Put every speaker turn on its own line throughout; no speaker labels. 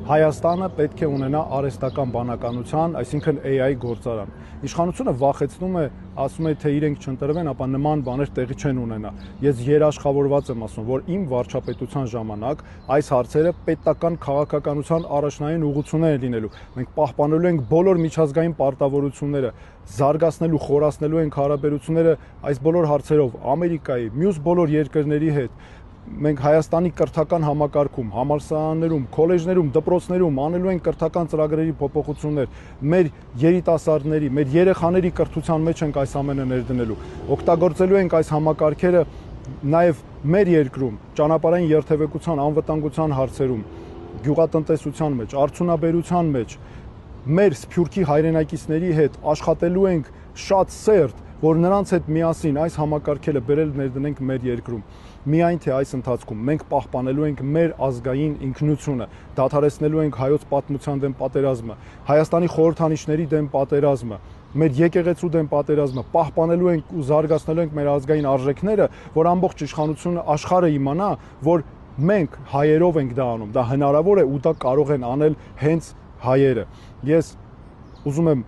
Հայաստանը պետք է ունենա արհեստական բանականության, այսինքն AI գործարան։ Իշխանությունը վախեցնում է, ասում է, թե իրենք չընտրվեն, ապա նման բաներ տեղի չեն ունենա։ Ես երաշխավորված եմ ասում, որ իմ վարչապետության ժամանակ այս հարցերը պետական քաղաքականության առաջնային ուղղություններ են լինելու։ Մենք պահպանելու ենք բոլոր միջազգային պարտավորությունները, զարգացնելու, խորացնելու ենք հարաբերությունները այս բոլոր հարցերով Ամերիկայի, մյուս բոլոր երկրների հետ։ Մենք Հայաստանի կրթական համակարգում, համալսարաններում, քոլեջներում, դպրոցներում անելու են կրթական ծրագրերի փոփոխություններ, մեր երիտասարդների, մեր երեխաների կրթության մեջ ենք այս ամենը ներդնելու։ Օգտագործելու ենք այս համակարգերը նաև մեր երկրում, ճանապարհային երթևեկության, անվտանգության հարցերում, գյուղատնտեսության մեջ, արդյունաբերության մեջ, մեր սփյուռքի հայրենակիցների հետ աշխատելու ենք շատ սերտ, որ նրանց հետ միասին այս համակարգերը բերել ներդնենք մեր երկրում։ Միայն թե այս ընթացքում մենք պահպանելու ենք մեր ազգային ինքնությունը, դադարեցնելու ենք հայոց պատմության դեմ պատերազմը, Հայաստանի խորհրդանիշների դեմ պատերազմը, մեր եկեղեցու դեմ պատերազմը, պահպանելու ենք ու զարգացնելու ենք մեր ազգային արժեքները, որ ամբողջ իշխանությունը աշխարհը իմանա, որ մենք հայերով ենք դա անում, դա հնարավոր է ու դա կարող են անել հենց հայերը։ Ես ուզում եմ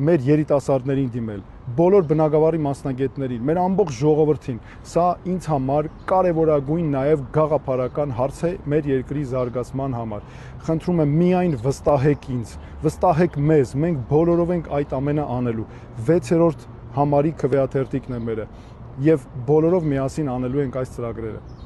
մեր երիտասարդներին դիմել, բոլոր բնակավարի մասնագետներին, մեր ամբողջ ժողովրդին, սա ինձ համար կարևորագույն նաև գաղափարական հարց է մեր երկրի զարգացման համար։ Խնդրում եմ միայն վստահեք ինձ, վստահեք մեզ, մենք բոլորով ենք այդ ամենը անելու։ 6-րդ համարի քվեաթերթիկն է մերը եւ բոլորով միասին անելու ենք այս ծրագրերը։